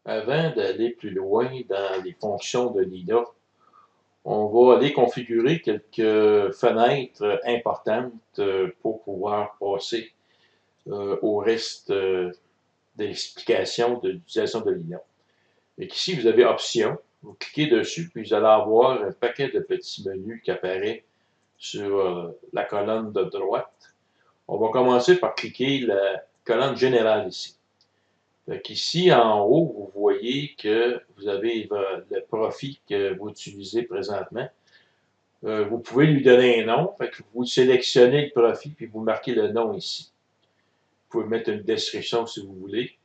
Avant d'aller plus loin dans les fonctions de l'IA, on va aller configurer quelques fenêtres importantes pour pouvoir passer au reste de l'explication de l'utilisation de l'IA. Ici, vous avez Options. Vous cliquez dessus, puis vous allez avoir un paquet de petits menus qui apparaît sur la colonne de droite. On va commencer par cliquer la colonne générale ici. Ici, en haut, vous voyez que vous avez le profil que vous utilisez présentement. Vous pouvez lui donner un nom. Fait que vous sélectionnez le profil puis vous marquez le nom ici. Vous pouvez mettre une description si vous voulez.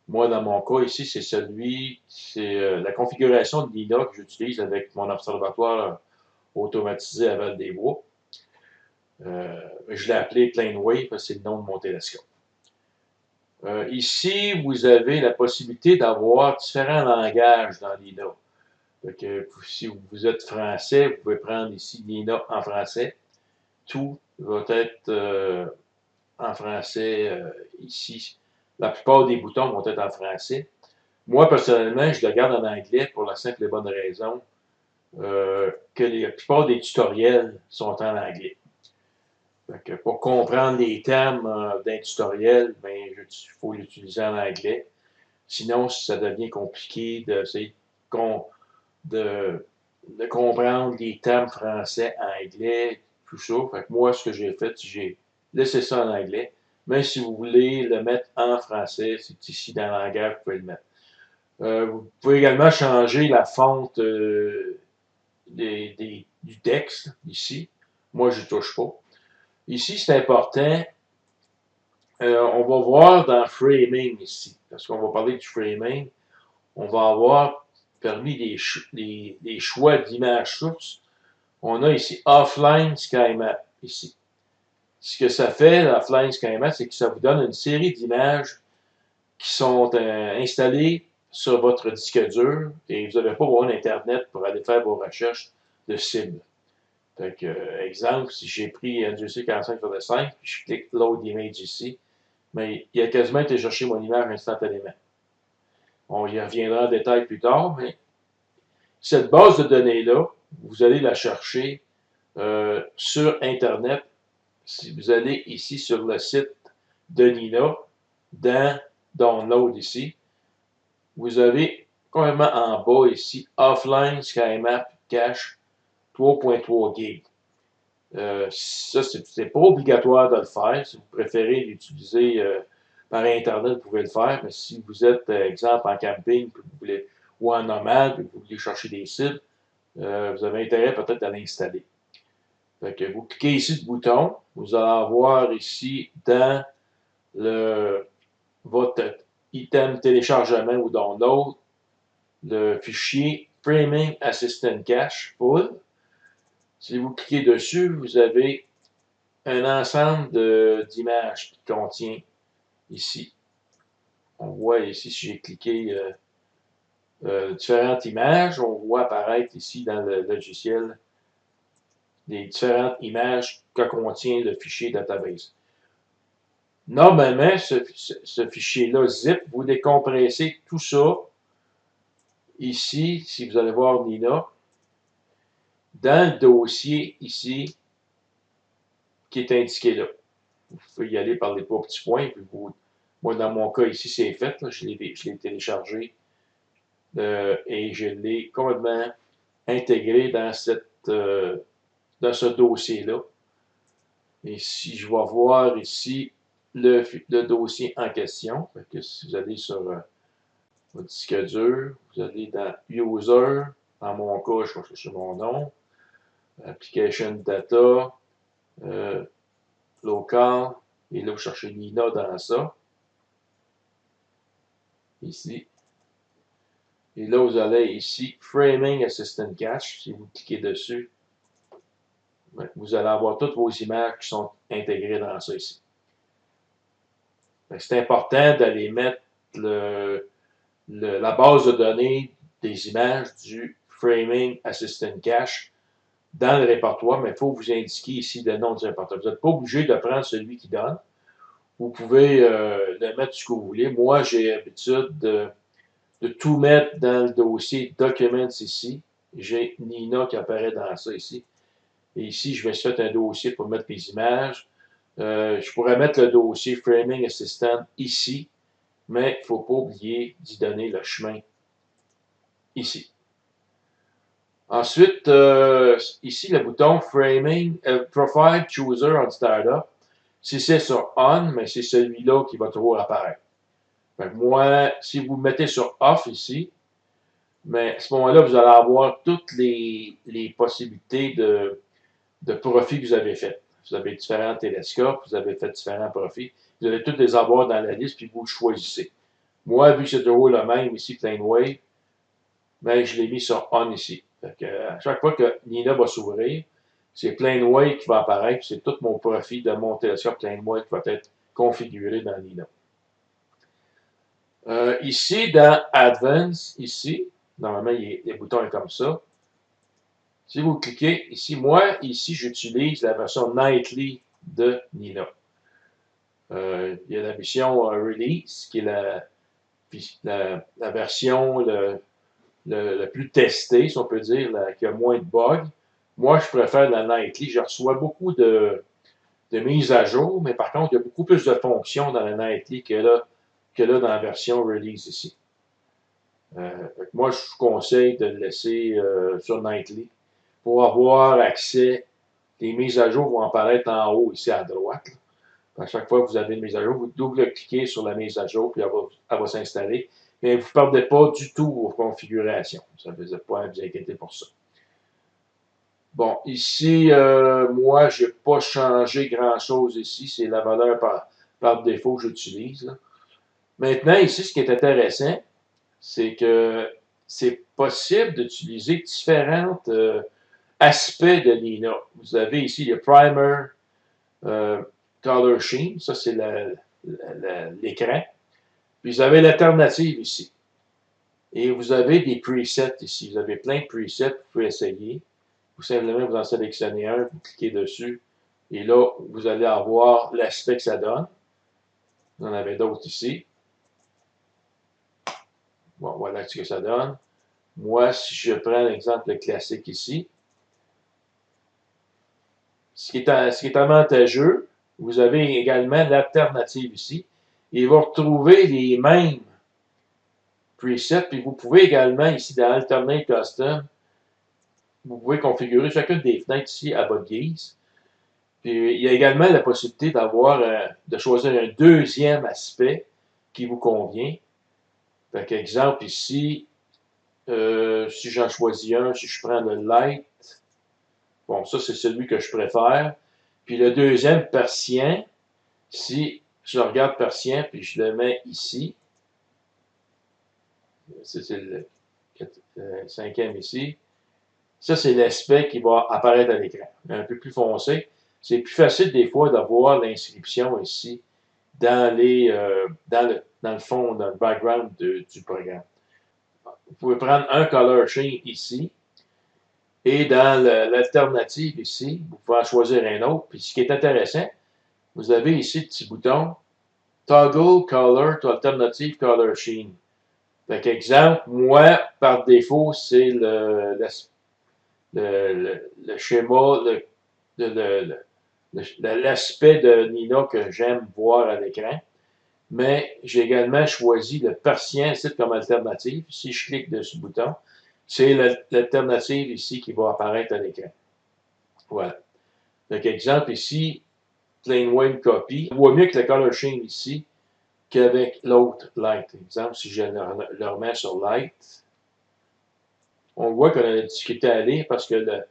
Moi, dans mon cas ici, c'est la configuration de l'IA que j'utilise avec mon observatoire automatisé à Val-des-Bois. Je l'ai appelé Planewave, c'est le nom de mon télescope. Ici, vous avez la possibilité d'avoir différents langages dans l'IA. Si vous êtes français, vous pouvez prendre ici l'IA en français. Tout va être en français ici. La plupart des boutons vont être en français. Moi, personnellement, je le garde en anglais pour la simple et bonne raison que la plupart des tutoriels sont en anglais. Pour comprendre les termes d'un tutoriel, il faut l'utiliser en anglais. Sinon, ça devient compliqué de comprendre les termes français, anglais, tout ça. Moi, ce que j'ai fait, j'ai laissé ça en anglais. Mais si vous voulez le mettre en français, c'est ici dans le langage, vous pouvez le mettre. Vous pouvez également changer la fonte du texte, ici. Moi, je ne touche pas. Ici, c'est important. On va voir dans Framing ici, parce qu'on va parler du Framing. On va avoir parmi les choix d'images sources. On a ici Offline SkyMap, ici. Ce que ça fait, l'Offline SkyMap, c'est que ça vous donne une série d'images qui sont installées sur votre disque dur et vous n'avez pas besoin d'Internet pour aller faire vos recherches de cibles. Exemple, si j'ai pris un GC 45x5, puis je clique Load Image ici, mais il a quasiment été chercher mon image instantanément. On y reviendra en détail plus tard, mais cette base de données-là, vous allez la chercher sur Internet. Si vous allez ici sur le site de l'IA, dans Download ici, vous avez complètement en bas ici, Offline SkyMap Cache 3.3 GB. Ça, c'est pas obligatoire de le faire. Si vous préférez l'utiliser par Internet, vous pouvez le faire. Mais si vous êtes, exemple, en camping ou en nomade, et vous voulez chercher des sites, vous avez intérêt peut-être à l'installer. Vous cliquez ici le bouton. Vous allez avoir ici dans votre item téléchargement ou download le fichier Framing Assistant Cache Full. Si vous cliquez dessus, vous avez un ensemble d'images qui contient ici. On voit ici, si j'ai cliqué différentes images, on voit apparaître ici dans le logiciel les différentes images que contient le fichier database. Normalement, ce fichier-là, zip, vous décompressez tout ça ici, si vous allez voir Nina, dans le dossier ici qui est indiqué là. Vous pouvez y aller par les trois petits points. Puis moi, dans mon cas ici, c'est fait. Là, je l'ai téléchargé et je l'ai complètement intégré dans ce dossier-là. Et si je vais voir ici le dossier en question, que si vous allez sur votre disque dur, vous allez dans User, dans mon cas, je vais chercher mon nom, Application Data, Local, et là, vous cherchez Nina dans ça. Ici. Et là, vous allez ici, Framing Assistant Cache. Si vous cliquez dessus, vous allez avoir toutes vos images qui sont intégrées dans ça ici. C'est important d'aller mettre la base de données des images du Framing Assistant Cache dans le répertoire, mais il faut vous indiquer ici le nom du répertoire. Vous n'êtes pas obligé de prendre celui qui donne. Vous pouvez le mettre ce que vous voulez. Moi, j'ai l'habitude de de tout mettre dans le dossier Documents ici. J'ai Nina qui apparaît dans ça ici. Et ici, je vais faire un dossier pour mettre les images. Je pourrais mettre le dossier Framing Assistant ici, mais il ne faut pas oublier d'y donner le chemin ici. Ensuite, ici, le bouton Framing Profile Chooser on Startup. Si c'est sur On, mais c'est celui-là qui va toujours apparaître. Fait que moi, si vous le mettez sur Off ici, mais à ce moment-là, vous allez avoir toutes les possibilités de profits que vous avez fait. Vous avez différents télescopes, vous avez fait différents profits. Vous allez tous les avoir dans la liste, puis vous choisissez. Moi, vu que c'est toujours le même ici, PlaneWave, mais je l'ai mis sur On ici. Fait que, à chaque fois que Nina va s'ouvrir, c'est PlaneWave qui va apparaître, c'est tout mon profit de mon télescope PlaneWave qui va être configuré dans Nina. Ici, dans Advance, ici, normalement, les boutons sont comme ça. Si vous cliquez ici, moi, ici, j'utilise la version Nightly de Nina. Il y a la version Release, qui est la version la plus testée, si on peut dire, qui a moins de bugs. Moi, je préfère la Nightly. Je reçois beaucoup de mises à jour, mais par contre, il y a beaucoup plus de fonctions dans la Nightly que là dans la version Release ici. Moi, je vous conseille de le laisser sur Nightly pour avoir accès. Les mises à jour vont apparaître en haut ici à droite. À chaque fois que vous avez une mise à jour, vous double-cliquez sur la mise à jour, puis elle va s'installer. Mais vous ne perdez pas du tout vos configurations. Ça ne vous pas à vous inquiéter pour ça. Bon, ici, moi, je n'ai pas changé grand-chose ici. C'est la valeur par défaut que j'utilise. Maintenant, ici, ce qui est intéressant, c'est que c'est possible d'utiliser différents aspects de Nina. Vous avez ici le primer color scheme, ça c'est l'écran. Puis vous avez l'alternative ici. Et vous avez des presets ici. Vous avez plein de presets que vous pouvez essayer. Vous simplement vous en sélectionnez un, vous cliquez dessus. Et là, vous allez avoir l'aspect que ça donne. Vous en avez d'autres ici. Bon, voilà ce que ça donne. Moi, si je prends l'exemple classique ici, ce qui est avantageux, vous avez également l'alternative ici. Et vous retrouvez les mêmes presets, puis vous pouvez également, ici dans Alternate Custom, vous pouvez configurer chacune des fenêtres ici à votre guise. Puis il y a également la possibilité de choisir un deuxième aspect qui vous convient. Par exemple, ici, si j'en choisis un, si je prends le Light, bon, ça c'est celui que je préfère. Puis le deuxième, Persien, si je regarde Persien, puis je le mets ici, c'est le cinquième ici, ça c'est l'aspect qui va apparaître à l'écran, un peu plus foncé. C'est plus facile des fois d'avoir l'inscription ici dans le fond, dans le background du programme. Vous pouvez prendre un color scheme ici, et dans l'alternative ici, vous pouvez en choisir un autre. Puis ce qui est intéressant, vous avez ici le petit bouton Toggle Color to Alternative Color Scheme. Par exemple, moi, par défaut, c'est le schéma, l'aspect de Nina que j'aime voir à l'écran. Mais j'ai également choisi le Persien ici comme alternative. Si je clique dessus le bouton, c'est l'alternative ici qui va apparaître à l'écran. Voilà. Donc, exemple ici, PlaneWave Copy. On voit mieux que le Color Scheme ici qu'avec l'autre Light. Exemple, si je le remets sur Light, on voit qu'on a la difficulté à lire parce que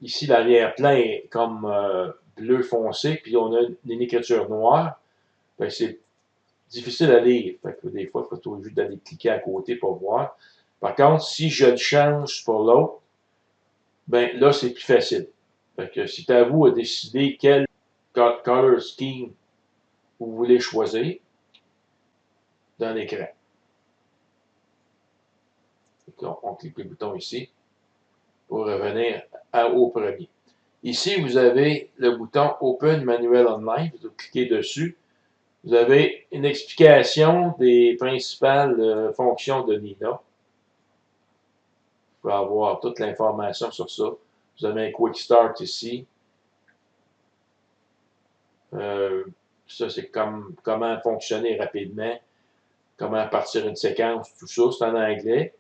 ici, l'arrière-plan est comme bleu foncé, puis on a une écriture noire. C'est difficile à lire. Fait que des fois, il faut toujours d'aller cliquer à côté pour voir. Par contre, si je le change pour l'autre, ben là, c'est plus facile. Fait que c'est à vous de décider quel color scheme vous voulez choisir dans l'écran. On clique le bouton ici pour revenir au premier. Ici, vous avez le bouton Open Manual Online. Vous cliquez dessus. Vous avez une explication des principales fonctions de Nina. Vous pouvez avoir toute l'information sur ça. Vous avez un Quick Start ici. Ça, c'est comment fonctionner rapidement, comment partir une séquence, tout ça, c'est en anglais.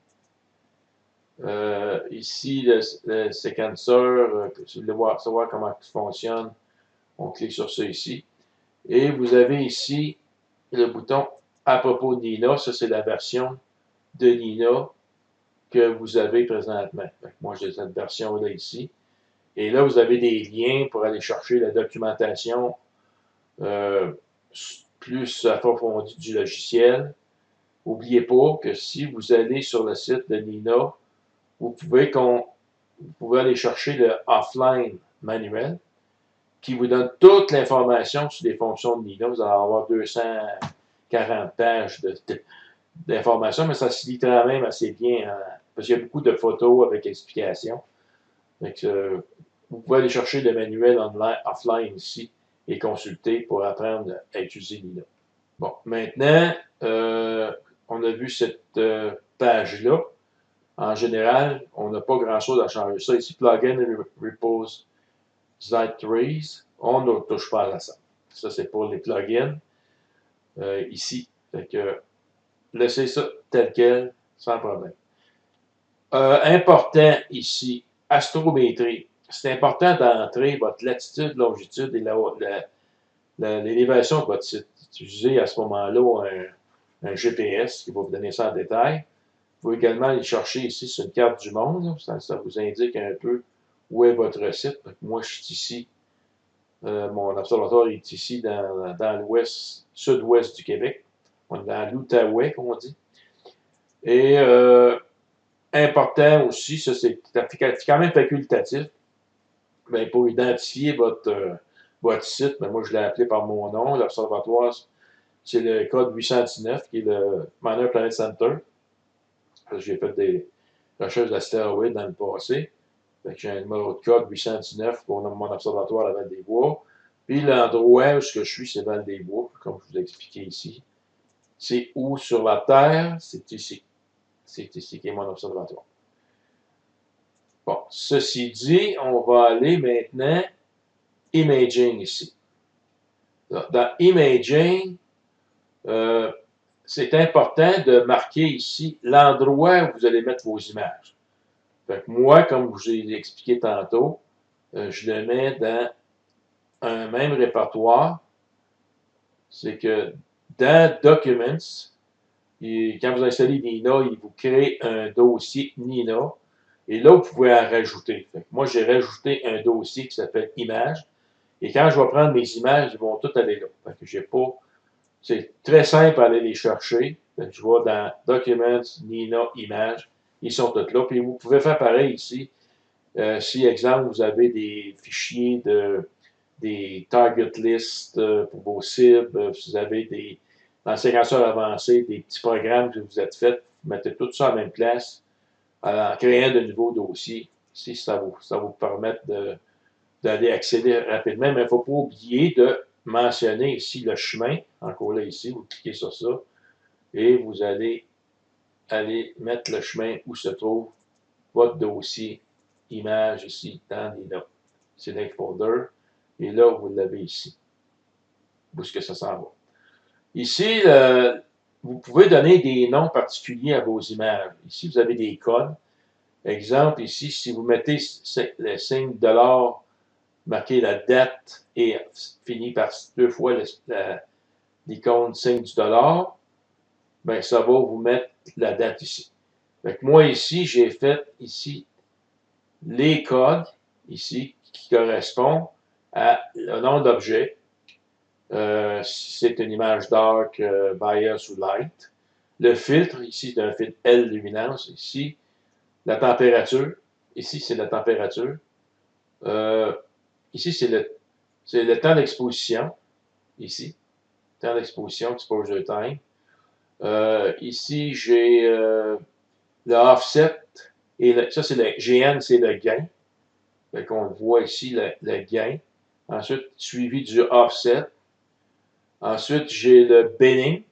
Ici, le séquenceur, si vous voulez savoir comment il fonctionne, on clique sur ça ici. Et vous avez ici le bouton à propos de Nina. Ça, c'est la version de Nina que vous avez présentement. Moi, j'ai cette version-là ici. Et là, vous avez des liens pour aller chercher la documentation euh, plus approfondie du logiciel. N'oubliez pas que si vous allez sur le site de Nina, vous pouvez aller chercher le offline manuel qui vous donne toute l'information sur les fonctions de Nina. Vous allez avoir 240 pages d'informations, mais ça se lit quand même assez bien, hein, parce qu'il y a beaucoup de photos avec explications. Donc, vous pouvez aller chercher le manuel offline ici et consulter pour apprendre à utiliser Nina. Bon, maintenant, on a vu cette page-là. En général, on n'a pas grand-chose à changer. Ça ici, Plugin Repositories, on ne touche pas à ça. Ça, c'est pour les plugins ici. Fait que laissez ça tel quel, sans problème. Important ici, astrométrie. C'est important d'entrer votre latitude, longitude et l'élévation de votre site. Utilisez à ce moment-là un GPS qui va vous donner ça en détail. Vous pouvez également aller chercher ici sur une carte du monde. Ça vous indique un peu où est votre site. Donc, moi, je suis ici. Mon observatoire est ici dans l'ouest, sud-ouest du Québec. On est dans l'Outaouais, comme on dit. Et important aussi, ça c'est quand même facultatif, bien, pour identifier votre site, bien, moi je l'ai appelé par mon nom, l'observatoire, c'est le code 819 qui est le Minor Planet Center. J'ai fait des recherches d'astéroïdes dans le passé. J'ai un numéro de code 819 pour mon observatoire à Val-des-Bois. Puis l'endroit où je suis, c'est Val-des-Bois, comme je vous l'ai expliqué ici. C'est où sur la Terre? C'est ici. C'est ici qui est mon observatoire. Bon, ceci dit, on va aller maintenant Imaging ici. Dans Imaging, c'est important de marquer ici l'endroit où vous allez mettre vos images. Fait que moi, comme je vous ai expliqué tantôt, je le mets dans un même répertoire. C'est que dans Documents, quand vous installez Nina, il vous crée un dossier Nina. Et là, vous pouvez en rajouter. Fait que moi, j'ai rajouté un dossier qui s'appelle Images. Et quand je vais prendre mes images, ils vont toutes aller là. Fait que j'ai pas. C'est très simple à aller les chercher. Fait que je vais dans Documents, Nina, Images. Ils sont toutes là. Puis vous pouvez faire pareil ici. Si, exemple, vous avez des fichiers des target lists pour vos cibles, vous avez dans le séquenceur avancé, des petits programmes que vous êtes faits, vous mettez tout ça en même place en créant de nouveaux dossiers. Si ça vous permet d'aller accéder rapidement, mais il ne faut pas oublier de mentionner ici le chemin. Encore là, ici, vous cliquez sur ça et vous allez aller mettre le chemin où se trouve votre dossier image ici dans les notes. Select folder. Et là, vous l'avez ici. Où est-ce que ça s'en va? Ici, vous pouvez donner des noms particuliers à vos images. Ici, vous avez des codes. Exemple, ici, si vous mettez le signe $, marquez la date et fini par deux fois l'icône signe du dollar, bien, ça va vous mettre la date ici. Donc, moi, ici, j'ai fait ici les codes, ici, qui correspondent au nom d'objet. Si c'est une image dark, bias ou light. Le filtre, ici, c'est un filtre L luminance. Ici, la température. Ici, c'est la température. Ici, c'est le temps d'exposition. Ici, temps d'exposition, exposure time. Ici, j'ai le offset. Et ça, c'est le GN, c'est le gain. Donc, on voit ici le gain. Ensuite, suivi du offset. Ensuite, j'ai le binning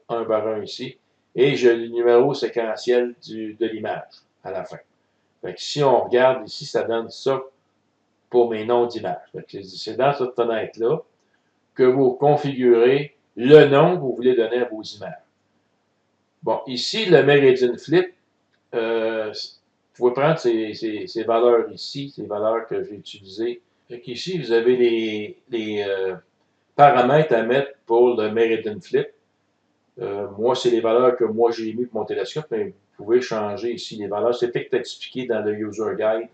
1 par 1 ici, et j'ai le numéro séquentiel de l'image à la fin. Fait que si on regarde ici, ça donne ça pour mes noms d'images. C'est dans cette fenêtre-là que vous configurez le nom que vous voulez donner à vos images. Bon, ici, le Meridian Flip, vous pouvez prendre ces valeurs ici, ces valeurs que j'ai utilisées. Ici, vous avez les paramètres à mettre pour le Meridian Flip. Moi, c'est les valeurs que moi j'ai mis pour mon télescope, mais vous pouvez changer ici les valeurs. C'est peut-être expliqué dans le User Guide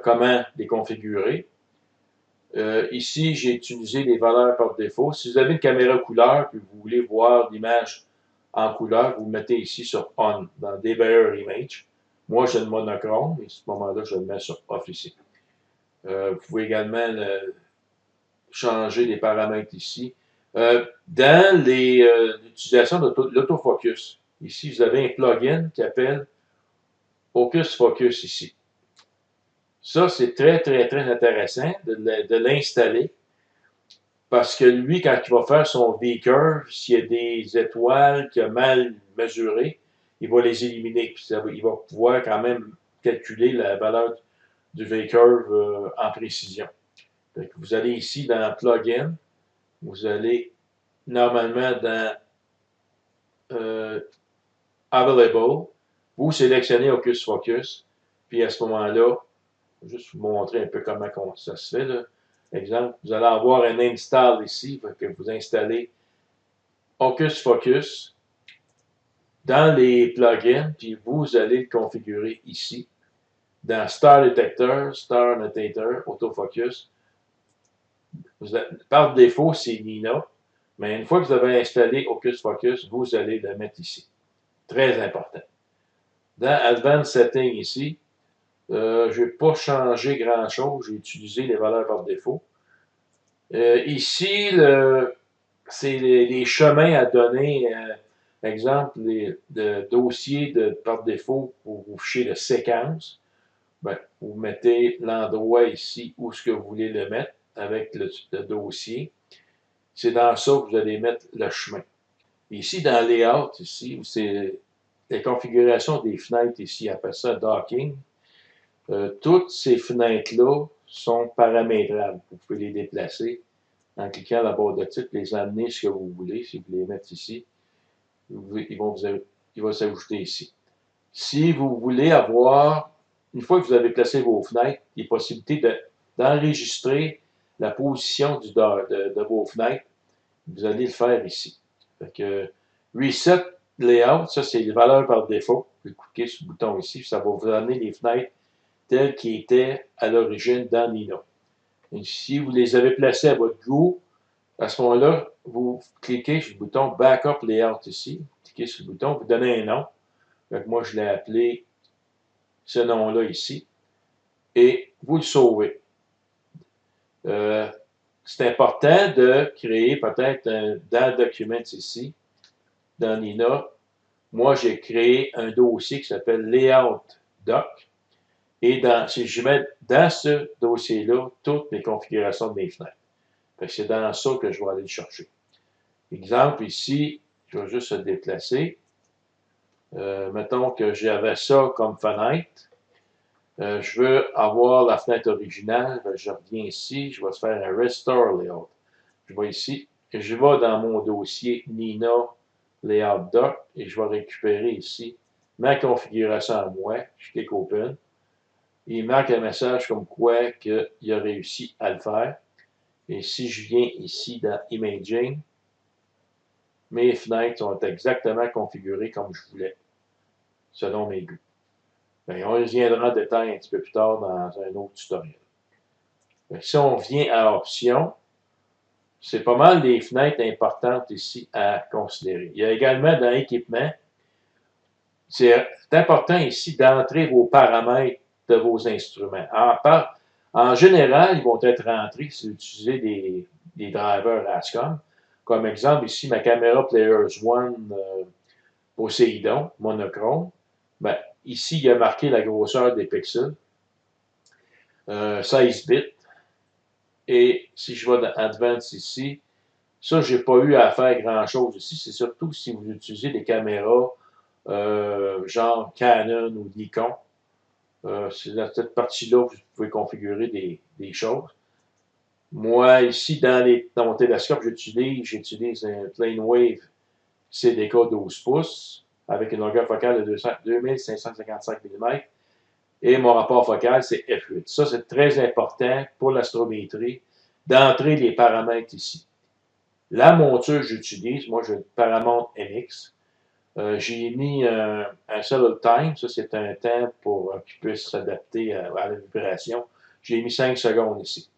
comment les configurer. Ici, j'ai utilisé les valeurs par défaut. Si vous avez une caméra couleur et que vous voulez voir l'image en couleur, vous le mettez ici sur On, dans DVR Image. Moi, j'ai le monochrome, et à ce moment-là, je le mets sur Off ici. Vous pouvez également changer les paramètres ici. Dans l'utilisation de l'autofocus, ici, vous avez un plugin qui s'appelle Hocus Focus ici. Ça, c'est très, très, très intéressant de l'installer parce que lui, quand il va faire son V-curve, s'il y a des étoiles qu'il a mal mesurées, il va les éliminer. Puis il va pouvoir quand même calculer la valeur du V-curve en précision. Donc, vous allez ici dans Plugin, vous allez normalement dans Available, vous sélectionnez Hocus Focus, puis à ce moment-là, je vais juste vous montrer un peu comment ça se fait. Là. Exemple, vous allez avoir un install ici, que vous installez Hocus Focus dans les plugins, puis vous allez le configurer ici, dans Star Detector, Star Annotator, Autofocus. Par défaut, c'est Nina, mais une fois que vous avez installé Hocus Focus, vous allez le mettre ici. Très important. Dans Advanced Setting ici, je n'ai pas changé grand-chose, j'ai utilisé les valeurs par défaut. Ici, c'est les chemins à donner, exemple, les dossiers par défaut pour vous fichier de séquence. Ben, vous mettez l'endroit ici où ce que vous voulez le mettre avec le dossier. C'est dans ça que vous allez mettre le chemin. Ici, dans Layout, ici, c'est la configuration des fenêtres ici, on appelle ça Docking. Toutes ces fenêtres-là sont paramétrables. Vous pouvez les déplacer en cliquant à la barre de titre, les amener ce que vous voulez. Si vous les mettez ici, il va s'ajouter ici. Si vous voulez avoir, une fois que vous avez placé vos fenêtres, il y a possibilité d'enregistrer la position de vos fenêtres. Vous allez le faire ici. Fait que Reset Layout, ça c'est les valeurs par défaut. Vous cliquez sur le bouton ici, ça va vous amener les fenêtres telles qu'ils étaient à l'origine dans Nina. Et si vous les avez placées à votre goût, à ce moment-là, vous cliquez sur le bouton Backup Layout ici. Vous cliquez sur le bouton, vous donnez un nom. Donc moi, je l'ai appelé ce nom-là ici. Et vous le sauvez. C'est important de créer peut-être dans Documents ici, dans Nina. Moi, j'ai créé un dossier qui s'appelle Layout Doc. Et si je mets dans ce dossier-là toutes les configurations de mes fenêtres. C'est dans ça que je vais aller le chercher. Exemple, ici, je vais juste se déplacer. Mettons que j'avais ça comme fenêtre. Je veux avoir la fenêtre originale. Je reviens ici. Je vais faire un Restore Layout. Je vais ici. Et je vais dans mon dossier Nina Layout Doc et je vais récupérer ici ma configuration à moi. Je clique Open. Il marque un message comme quoi qu'il a réussi à le faire. Et si je viens ici dans Imaging, mes fenêtres sont exactement configurées comme je voulais, selon mes goûts. Bien, on reviendra en détail un petit peu plus tard dans un autre tutoriel. Bien, si on vient à Options, c'est pas mal les fenêtres importantes ici à considérer. Il y a également dans Équipement, c'est important ici d'entrer vos paramètres de vos instruments. En général, ils vont être rentrés si vous utilisez des drivers ASCOM. Comme exemple, ici, ma caméra Players One Poseidon, monochrome. Ben, ici, il y a marqué la grosseur des pixels, 16 bits. Et si je vais dans Advanced ici, Ça, j'ai pas eu à faire grand-chose ici. C'est surtout si vous utilisez des caméras genre Canon ou Nikon. C'est dans cette partie-là que vous pouvez configurer des choses. Moi, ici, dans mon télescope, j'utilise un PlaneWave CDK 12 pouces avec une longueur focale de 2555 mm et mon rapport focal, c'est f8. Ça, c'est très important pour l'astrométrie d'entrer les paramètres ici. La monture que j'utilise, moi, j'ai une Paramount MX. J'ai mis un settle time, ça c'est un temps pour qu'il puisse s'adapter à la vibration. J'ai mis 5 secondes ici.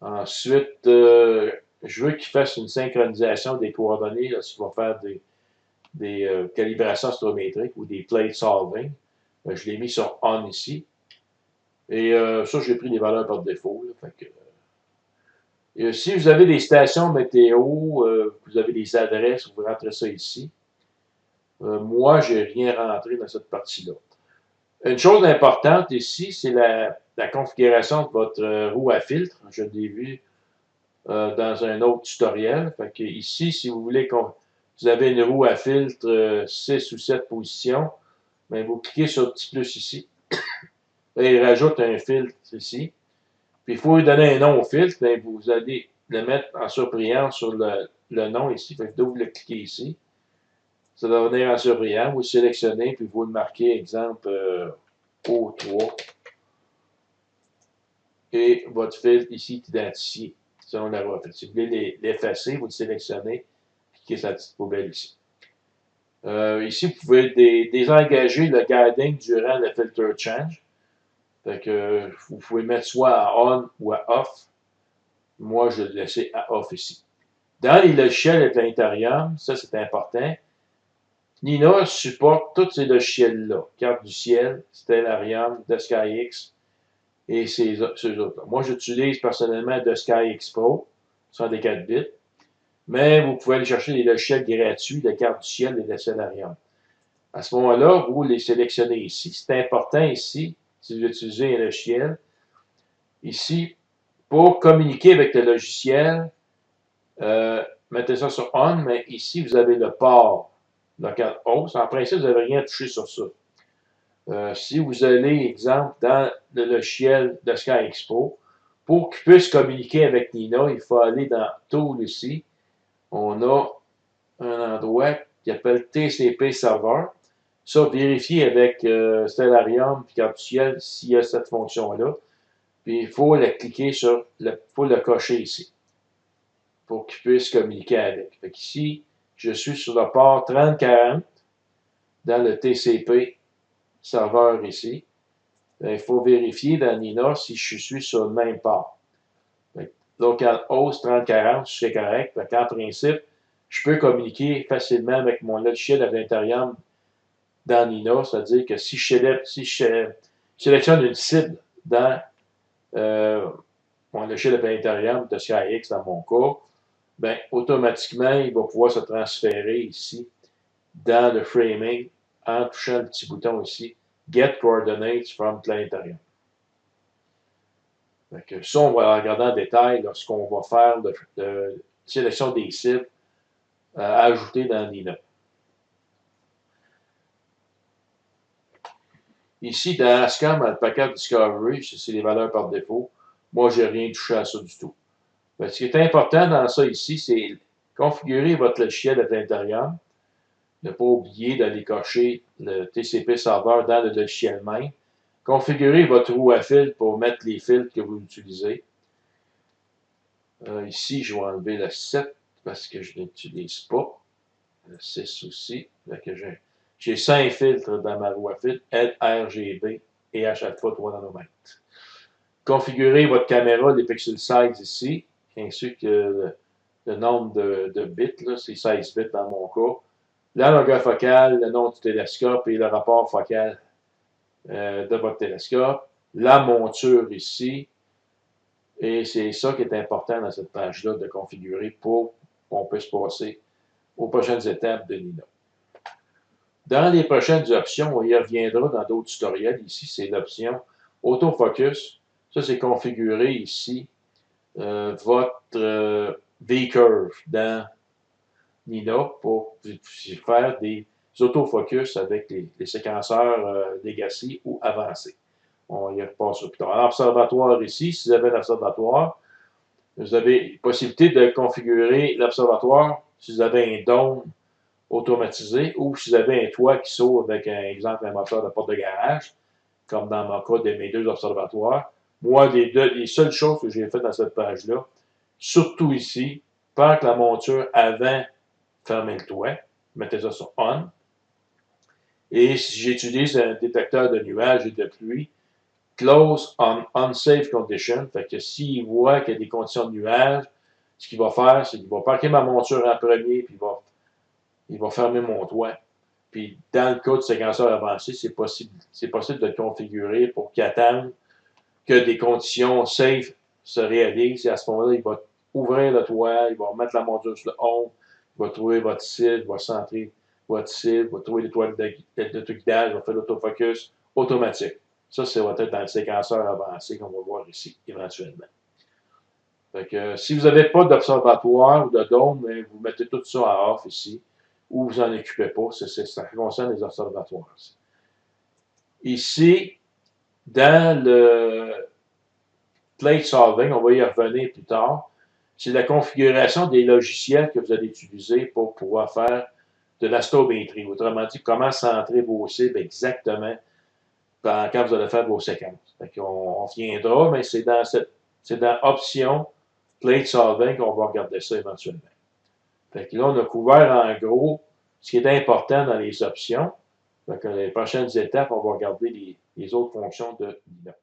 Ensuite, je veux qu'il fasse une synchronisation des coordonnées lorsqu'il va faire des calibrations astrométriques ou des plate solving. Je l'ai mis sur on ici. Et ça, j'ai pris les valeurs par défaut. Là, fait que, si vous avez des stations météo, vous avez des adresses, vous rentrez ça ici. Moi, je n'ai rien rentré dans cette partie-là. Une chose importante ici, c'est la configuration de votre roue à filtre. Je l'ai vu dans un autre tutoriel. Fait que ici, si vous voulez vous avez une roue à filtre 6 ou 7 positions, bien, vous cliquez sur le petit plus ici. Et il rajoute un filtre ici. Puis il faut lui donner un nom au filtre. Bien, vous allez le mettre en surbrillance sur le nom ici. Fait que vous le cliquez ici. Ça va venir en surbrillance. Vous le sélectionnez, puis vous le marquez, exemple, O3. Et votre filtre ici est identifié selon la roue. Si vous voulez l'effacer, vous le sélectionnez, cliquez sur la petite poubelle ici. Ici, vous pouvez désengager le guiding durant le filter change. Fait que vous pouvez mettre soit à on ou à off. Moi, je vais le laisser à off ici. Dans les logiciels de Planétarium, ça c'est important, Nina supporte tous ces logiciels-là. Carte du ciel, Stellarium, The SkyX et ces autres-là. Moi, j'utilise personnellement The SkyX Pro, sont des 4 bits, mais vous pouvez aller chercher des logiciels gratuits de carte du ciel et de Stellarium. À ce moment-là, vous les sélectionnez ici. C'est important ici, si vous utilisez un logiciel, ici, pour communiquer avec le logiciel, mettez ça sur On, mais ici, vous avez le port local host. En principe, vous n'avez rien touché sur ça. Si vous allez, exemple, dans le logiciel de Sky Expo, pour qu'il puisse communiquer avec Nina, il faut aller dans Tool ici. On a un endroit qui appelle TCP Server. Ça, vérifiez avec Stellarium et Carte du ciel s'il y a cette fonction-là. Puis il faut le cliquer sur, faut le cocher ici pour qu'il puisse communiquer avec. Fait qu'ici, je suis sur le port 3040 dans le TCP serveur ici. Il faut vérifier dans Nina si je suis sur le même port. Localhost 3040, c'est correct. Fait qu'en principe, je peux communiquer facilement avec mon logiciel à l'intérieur dans Nina, c'est-à-dire que si je sélectionne une cible dans mon logiciel à l'intérieur de SkyX dans mon cas, ben, automatiquement, il va pouvoir se transférer ici dans le framing en touchant le petit bouton ici, Get Coordinates from Planetarium. Donc, ça, on va regarder en détail lorsqu'on va faire la sélection des cibles à ajouter dans Nina. Ici, dans ASCAM, dans le paquet Discovery, c'est les valeurs par défaut. Moi, je n'ai rien touché à ça du tout. Ce qui est important dans ça ici, c'est configurer votre logiciel à l'intérieur. Ne pas oublier d'aller cocher le TCP serveur dans le logiciel même. Configurez votre roue à fil pour mettre les fils que vous utilisez. Ici, je vais enlever le 7 parce que je n'utilise pas. Le 6 aussi. J'ai 5 filtres dans ma roue à fil, L, RGB et à chaque fois 3 nanomètres. Configurez votre caméra, les pixel size ici, ainsi que le nombre de bits, c'est 16 bits dans mon cas. La longueur focale, le nom du télescope et le rapport focal de votre télescope. La monture ici. Et c'est ça qui est important dans cette page-là de configurer pour qu'on puisse passer aux prochaines étapes de Nina. Dans les prochaines options, on y reviendra dans d'autres tutoriels. Ici, c'est l'option Autofocus. Ça, c'est configurer ici votre V-Curve dans Nina pour faire des autofocus avec les séquenceurs legacy ou avancés. On y repasse plus tard. Alors, l'observatoire ici, si vous avez un observatoire, vous avez possibilité de configurer l'observatoire si vous avez un dôme automatisé ou si vous avez un toit qui s'ouvre avec, un exemple, un moteur de porte de garage, comme dans mon cas de mes deux observatoires. Moi, les seules choses que j'ai faites dans cette page-là, surtout ici, faire que la monture avant fermer le toit, mettez ça sur On. Et si j'utilise un détecteur de nuages et de pluie, close on unsafe condition, fait que s'il voit qu'il y a des conditions de nuages, ce qu'il va faire, c'est qu'il va parquer ma monture en premier, puis il va fermer mon toit. Puis dans le cas de séquenceur avancé, c'est possible de le configurer pour qu'il attende que des conditions safe se réalisent. Et à ce moment-là, il va ouvrir le toit, il va mettre la monture sur le home, il va trouver votre cible, il va centrer votre cible, il va trouver l'étoile de guidage, il va faire l'autofocus automatique. Ça, va être dans le séquenceur avancé qu'on va voir ici, éventuellement. Fait que, si vous n'avez pas d'observatoire ou de dôme, vous mettez tout ça en off ici, ou vous n'en occupez pas. Ça concerne les observatoires. Ici, dans le plate solving, on va y revenir plus tard, c'est la configuration des logiciels que vous allez utiliser pour pouvoir faire de l'astrométrie. Autrement dit, comment centrer vos cibles exactement quand vous allez faire vos séquences. On viendra, mais c'est dans Options, Plate Solving qu'on va regarder ça éventuellement. Fait que là, on a couvert en gros ce qui est important dans les options. Fait que les prochaines étapes, on va regarder les autres fonctions de Nina.